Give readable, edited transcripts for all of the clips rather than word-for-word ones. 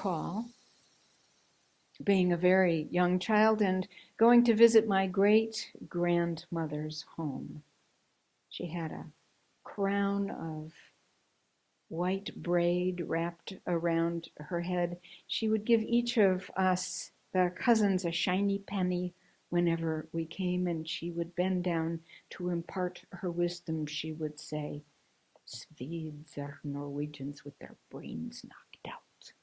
recall being a very young child and going to visit my great-grandmother's home. She had a crown of white braid wrapped around her head. She would give each of us, the cousins, a shiny penny whenever we came, and she would bend down to impart her wisdom. She would say, "Swedes are Norwegians with their brains knocked out."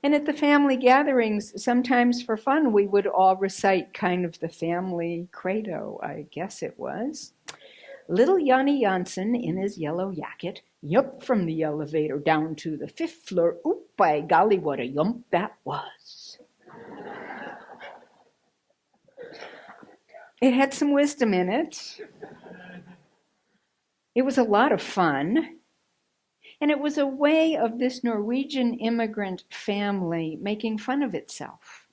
And at the family gatherings, sometimes for fun, we would all recite kind of the family credo, I guess it was. Little Yanni Janssen in his yellow jacket, yup from the elevator down to the 5th floor. Oop, by golly, what a yump that was. It had some wisdom in it. It was a lot of fun. And it was a way of this Norwegian immigrant family making fun of itself.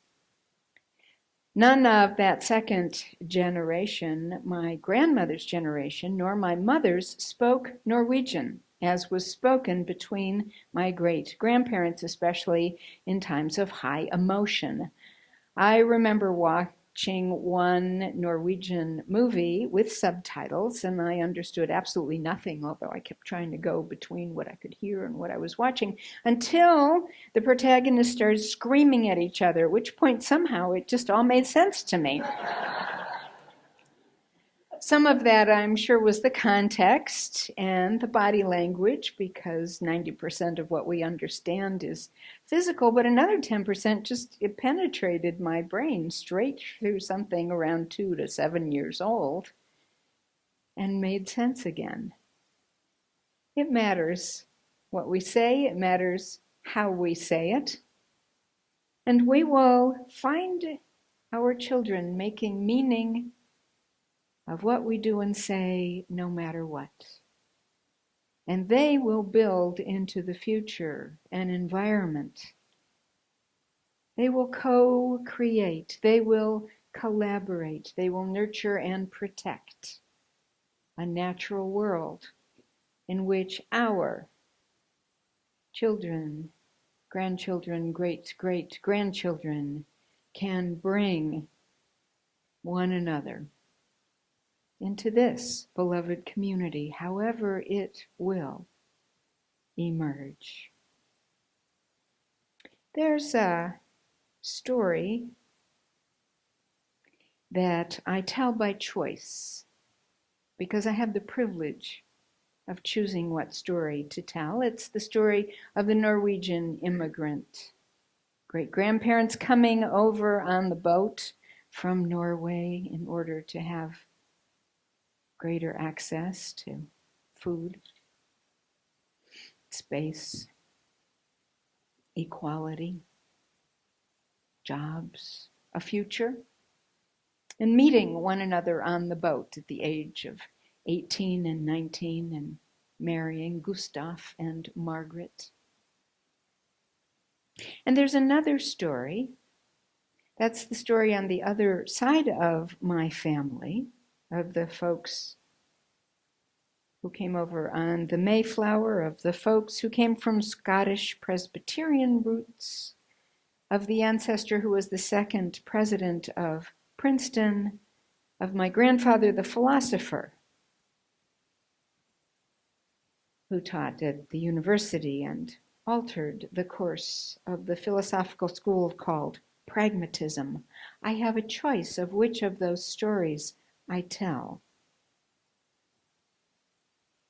None of that second generation, my grandmother's generation, nor my mother's, spoke Norwegian, as was spoken between my great-grandparents, especially in times of high emotion. I remember watching one Norwegian movie with subtitles, and I understood absolutely nothing, although I kept trying to go between what I could hear and what I was watching, until the protagonists started screaming at each other, at which point somehow it just all made sense to me. Some of that, I'm sure, was the context and the body language, because 90% of what we understand is physical, but another 10% just it penetrated my brain straight through something around 2 to 7 years old and made sense again. It matters what we say, it matters how we say it, and we will find our children making meaning of what we do and say, no matter what. And they will build into the future an environment. They will co-create. They will collaborate. They will nurture and protect a natural world in which our children, grandchildren, great-great-grandchildren can bring one another into this beloved community, however it will emerge. There's a story that I tell by choice, because I have the privilege of choosing what story to tell. It's the story of the Norwegian immigrant. Great-grandparents coming over on the boat from Norway in order to have greater access to food, space, equality, jobs, a future, and meeting one another on the boat at the age of 18 and 19 and marrying Gustav and Margaret. And there's another story. That's the story on the other side of my family, of the folks who came over on the Mayflower, of the folks who came from Scottish Presbyterian roots, of the ancestor who was the second president of Princeton, of my grandfather, the philosopher, who taught at the university and altered the course of the philosophical school called pragmatism. I have a choice of which of those stories I tell.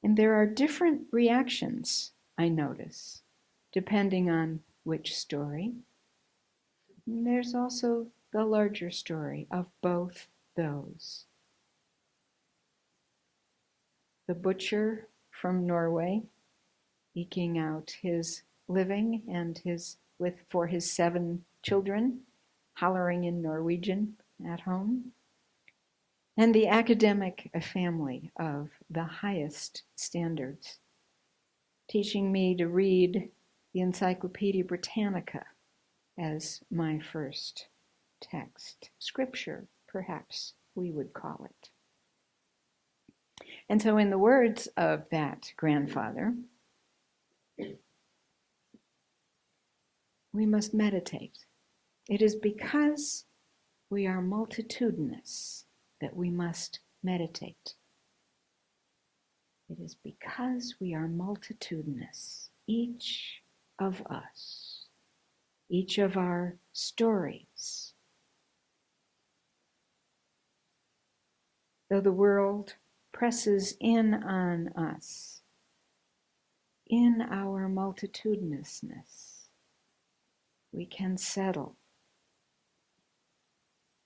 And there are different reactions, I notice, depending on which story. And there's also the larger story of both those. The butcher from Norway, eking out his living and for his 7 children, hollering in Norwegian at home. And the academic family of the highest standards, teaching me to read the Encyclopedia Britannica as my first text. Scripture, perhaps we would call it. And so in the words of that grandfather, we must meditate. It is because we are multitudinous that we must meditate. It is because we are multitudinous, each of us, each of our stories. Though the world presses in on us, in our multitudinousness, we can settle.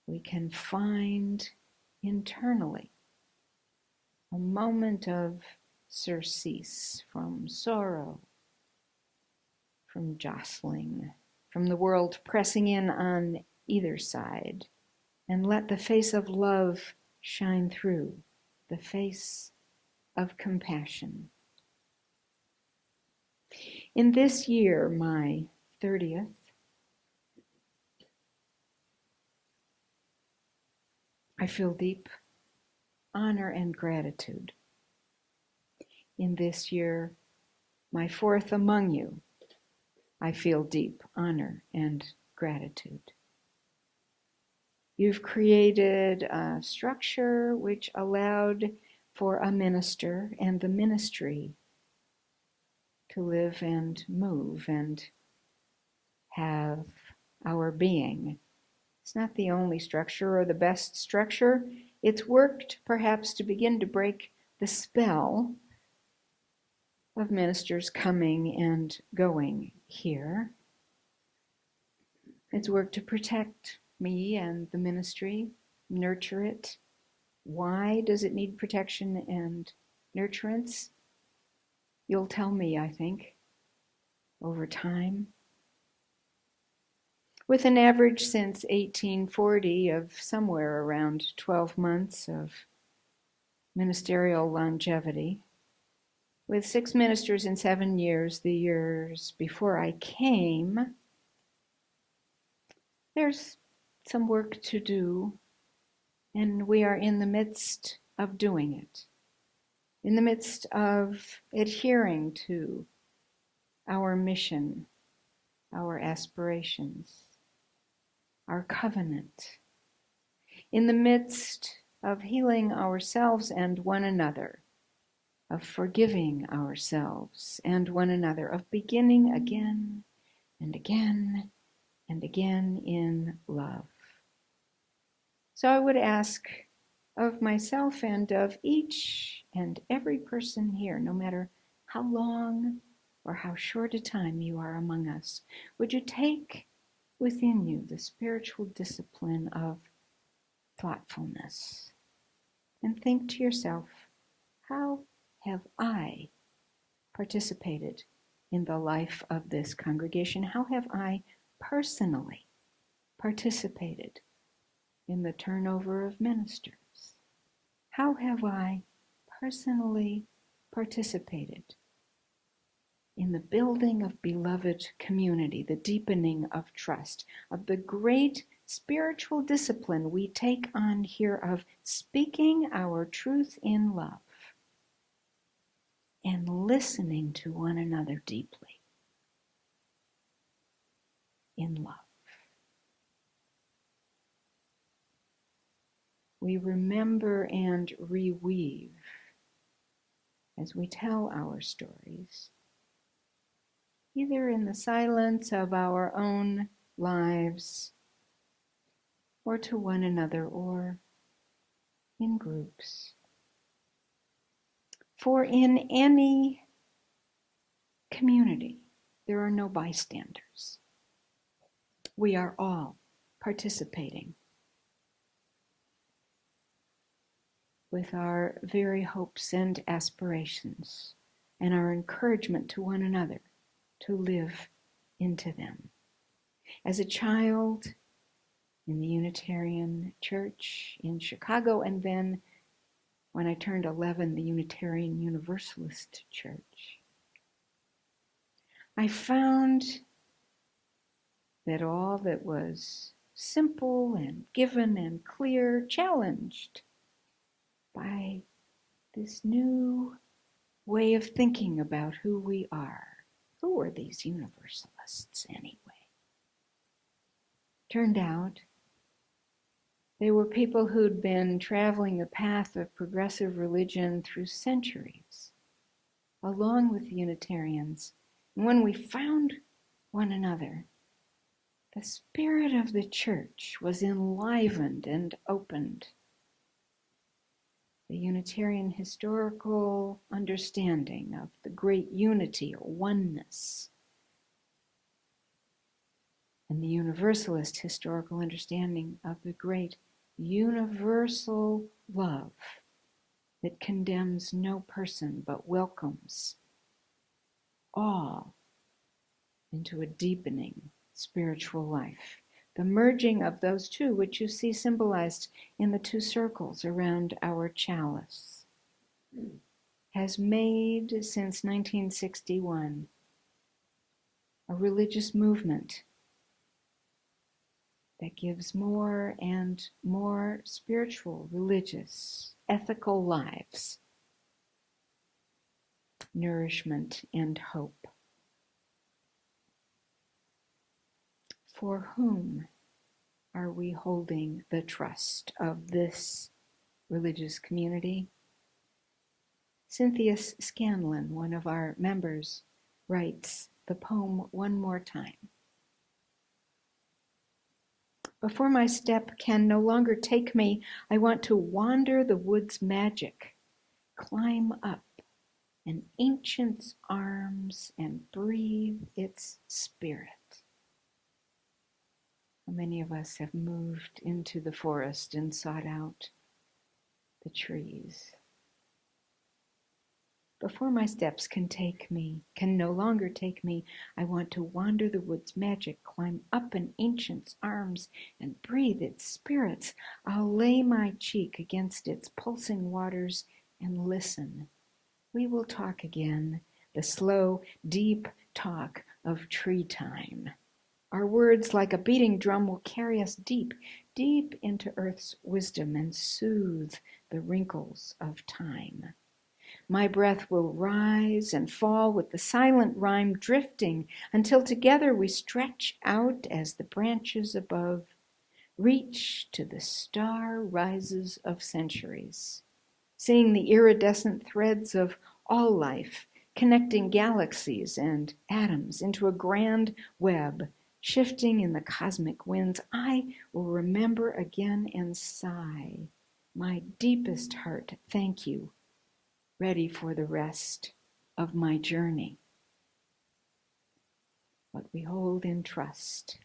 We can find internally a moment of surcease from sorrow, from jostling, from the world pressing in on either side, and let the face of love shine through, the face of compassion. In this year, my 30th, I feel deep honor and gratitude. In this year, my 4th among you, I feel deep honor and gratitude. You've created a structure which allowed for a minister and the ministry to live and move and have our being. It's not the only structure or the best structure. It's worked perhaps to begin to break the spell of ministers coming and going here. It's worked to protect me and the ministry, nurture it. Why does it need protection and nurturance? You'll tell me, I think, over time. With an average since 1840 of somewhere around 12 months of ministerial longevity, with 6 ministers in 7 years, the years before I came, there's some work to do, and we are in the midst of doing it, in the midst of adhering to our mission, our aspirations, our covenant, in the midst of healing ourselves and one another, of forgiving ourselves and one another, of beginning again and again and again in love. So I would ask of myself and of each and every person here, no matter how long or how short a time you are among us, would you take within you the spiritual discipline of thoughtfulness and think to yourself, how have I participated in the life of this congregation? How have I personally participated in the turnover of ministers? How have I personally participated in the building of beloved community, the deepening of trust, of the great spiritual discipline we take on here of speaking our truth in love and listening to one another deeply in love? We remember and reweave as we tell our stories, either in the silence of our own lives or to one another or in groups. For in any community, there are no bystanders. We are all participating with our very hopes and aspirations and our encouragement to one another to live into them. As a child in the Unitarian Church in Chicago, and then when I turned 11, the Unitarian Universalist Church, I found that all that was simple and given and clear challenged by this new way of thinking about who we are. Who were these Universalists anyway? Turned out they were people who'd been traveling the path of progressive religion through centuries, along with the Unitarians. And when we found one another, the spirit of the church was enlivened and opened. The Unitarian historical understanding of the great unity or oneness, and the Universalist historical understanding of the great universal love that condemns no person but welcomes all into a deepening spiritual life. The merging of those two, which you see symbolized in the two circles around our chalice, has made, since 1961, a religious movement that gives more and more spiritual, religious, ethical lives, nourishment and hope. For whom are we holding the trust of this religious community? Cynthia Scanlon, one of our members, writes the poem one more time. Before my step can no longer take me, I want to wander the wood's magic, climb up an ancient's arms and breathe its spirit. How many of us have moved into the forest and sought out the trees? Before my steps can no longer take me, I want to wander the wood's magic, climb up an ancient's arms and breathe its spirits. I'll lay my cheek against its pulsing waters and listen. We will talk again, the slow, deep talk of tree time. Our words, like a beating drum, will carry us deep, deep into earth's wisdom and soothe the wrinkles of time. My breath will rise and fall with the silent rhyme drifting until together we stretch out as the branches above reach to the star rises of centuries, seeing the iridescent threads of all life connecting galaxies and atoms into a grand web shifting in the cosmic winds. I will remember again and sigh, my deepest heart, thank you, ready for the rest of my journey. What we hold in trust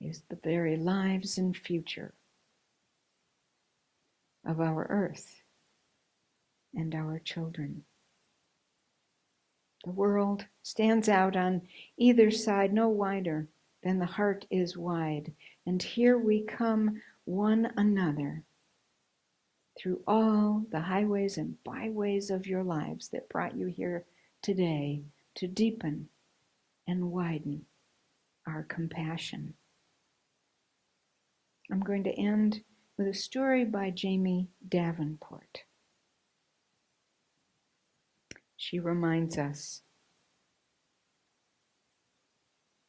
is the very lives and future of our earth and our children. The world stands out on either side no wider than the heart is wide, and here we come one another through all the highways and byways of your lives that brought you here today to deepen and widen our compassion. I'm going to end with a story by Jamie Davenport. She reminds us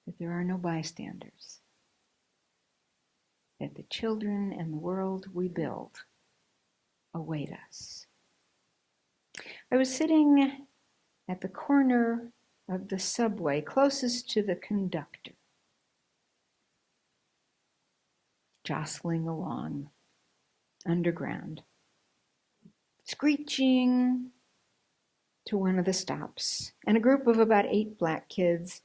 that there are no bystanders, that the children and the world we build await us. I was sitting at the corner of the subway closest to the conductor, jostling along underground, screeching to one of the stops, and a group of about 8 black kids,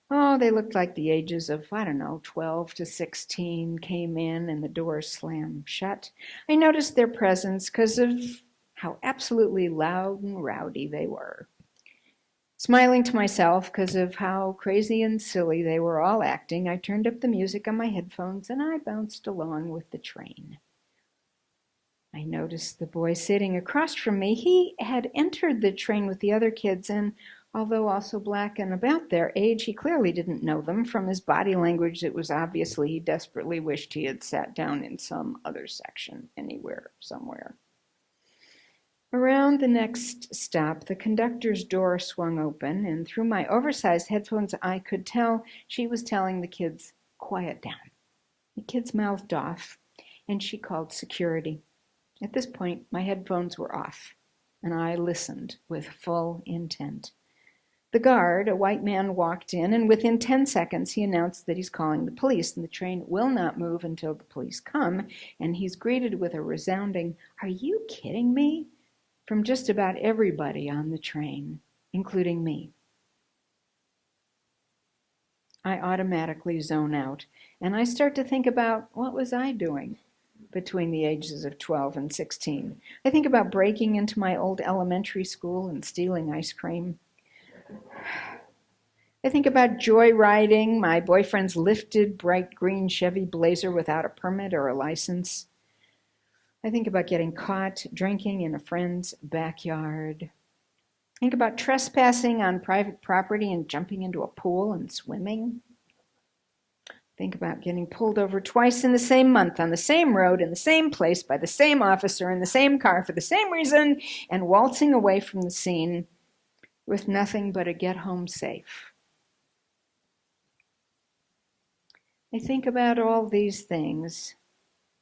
they looked like the ages of, 12 to 16, came in and the door slammed shut. I noticed their presence because of how absolutely loud and rowdy they were. Smiling to myself because of how crazy and silly they were all acting, I turned up the music on my headphones and I bounced along with the train. I noticed the boy sitting across from me. He had entered the train with the other kids and, Although also black and about their age, he clearly didn't know them. From his body language, it was obviously he desperately wished he had sat down in some other section, anywhere, somewhere. Around the next stop, the conductor's door swung open, and through my oversized headphones, I could tell she was telling the kids, "Quiet down." The kids mouthed off, and she called security. At this point, my headphones were off, and I listened with full intent. The guard, a white man, walked in, and within 10 seconds he announced that he's calling the police, and the train will not move until the police come, and he's greeted with a resounding, "Are you kidding me?" from just about everybody on the train, including me. I automatically zone out, and I start to think about what was I doing between the ages of 12 and 16. I think about breaking into my old elementary school and stealing ice cream. I think about joyriding my boyfriend's lifted bright green Chevy Blazer without a permit or a license. I think about getting caught drinking in a friend's backyard. I think about trespassing on private property and jumping into a pool and swimming. Think about getting pulled over twice in the same month on the same road in the same place by the same officer in the same car for the same reason and waltzing away from the scene with nothing but a get home safe. I think about all these things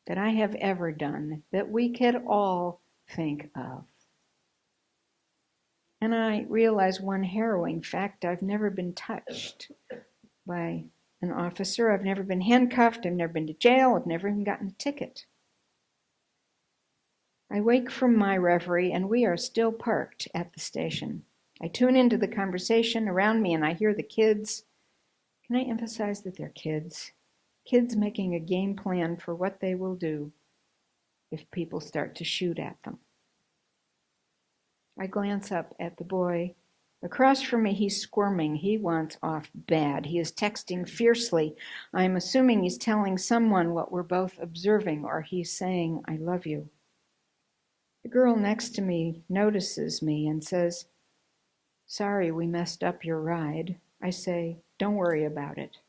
that I have ever done that we could all think of. And I realize one harrowing fact: I've never been touched by an officer. I've never been handcuffed. I've never been to jail. I've never even gotten a ticket. I wake from my reverie, and we are still parked at the station. I tune into the conversation around me, and I hear the kids. Can I emphasize that they're kids? Kids making a game plan for what they will do if people start to shoot at them. I glance up at the boy. Across from me, he's squirming. He wants off bad. He is texting fiercely. I'm assuming he's telling someone what we're both observing, or he's saying, "I love you." The girl next to me notices me and says, "Sorry we messed up your ride." I say, "Don't worry about it."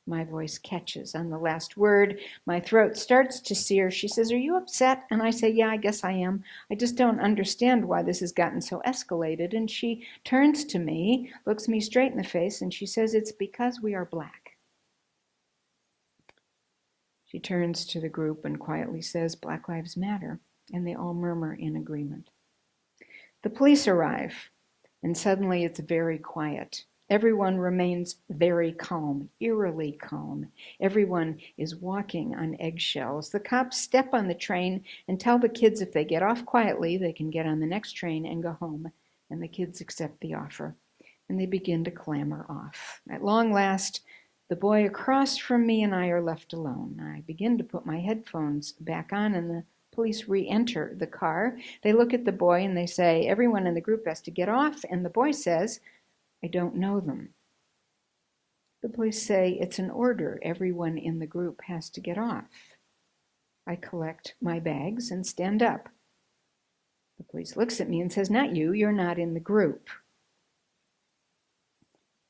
My voice catches on the last word. My throat starts to sear. She says, "Are you upset?" And I say, "Yeah, I guess I am. I just don't understand why this has gotten so escalated." And she turns to me, looks me straight in the face, and she says, "It's because we are black." She turns to the group and quietly says, "Black Lives Matter." And they all murmur in agreement. The police arrive, and suddenly it's very quiet. Everyone remains very calm, eerily calm. Everyone is walking on eggshells. The cops step on the train and tell the kids if they get off quietly, they can get on the next train and go home. And the kids accept the offer. And they begin to clamber off. At long last, the boy across from me and I are left alone. I begin to put my headphones back on, and the police re-enter the car. They look at the boy and they say, "Everyone in the group has to get off." And the boy says, "I don't know them." The police say, "It's an order. Everyone in the group has to get off." I collect my bags and stand up. The police looks at me and says, "Not you. You're not in the group."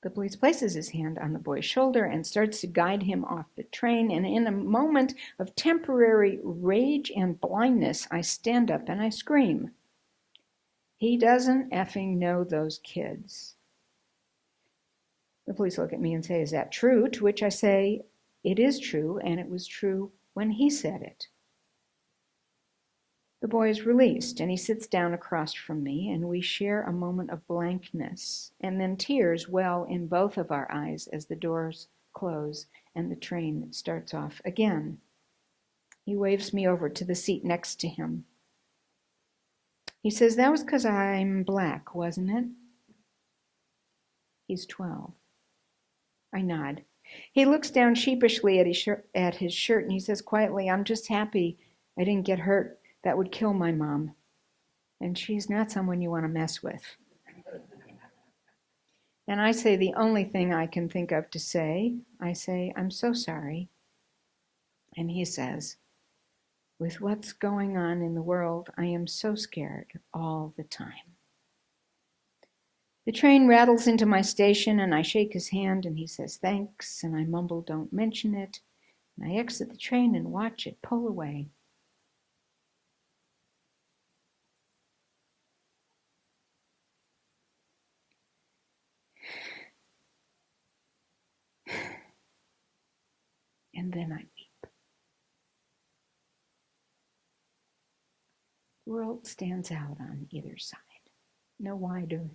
The police places his hand on the boy's shoulder and starts to guide him off the train. And in a moment of temporary rage and blindness, I stand up and I scream, "He doesn't effing know those kids." The police look at me and say, "Is that true?" To which I say, "It is true, and it was true when he said it." The boy is released, and he sits down across from me, and we share a moment of blankness, and then tears well in both of our eyes as the doors close and the train starts off again. He waves me over to the seat next to him. He says, "That was 'cause I'm black, wasn't it?" He's 12. I nod. He looks down sheepishly at his shirt and he says quietly, "I'm just happy I didn't get hurt. That would kill my mom. And she's not someone you want to mess with." And I say the only thing I can think of to say. I say, "I'm so sorry." And he says, "With what's going on in the world, I am so scared all the time." The train rattles into my station, and I shake his hand, and he says thanks, and I mumble, don't mention it. And I exit the train and watch it pull away. And then I weep. The world stands out on either side, no wider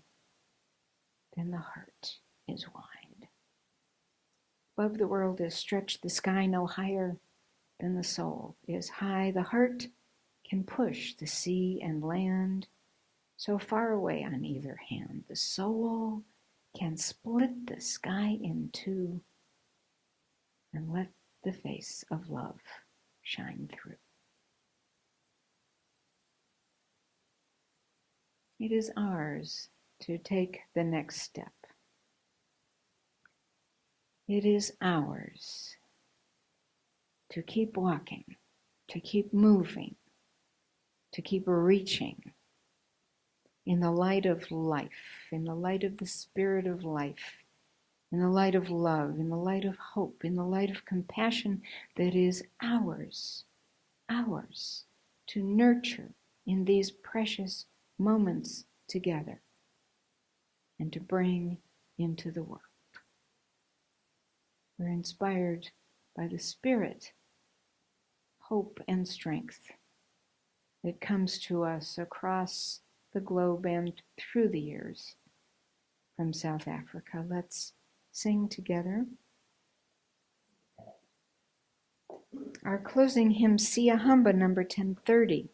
than the heart is wide. Above the world is stretched the sky, no higher than the soul is high. The heart can push the sea and land so far away on either hand. The soul can split the sky in two and let the face of love shine through. It is ours to take the next step. It is ours to keep walking, to keep moving, to keep reaching in the light of life, in the light of the spirit of life, in the light of love, in the light of hope, in the light of compassion that is ours to nurture in these precious moments together and to bring into the world. We're inspired by the spirit, hope, and strength that comes to us across the globe and through the years from South Africa. Let's sing together our closing hymn, Sia Hamba, number 1030.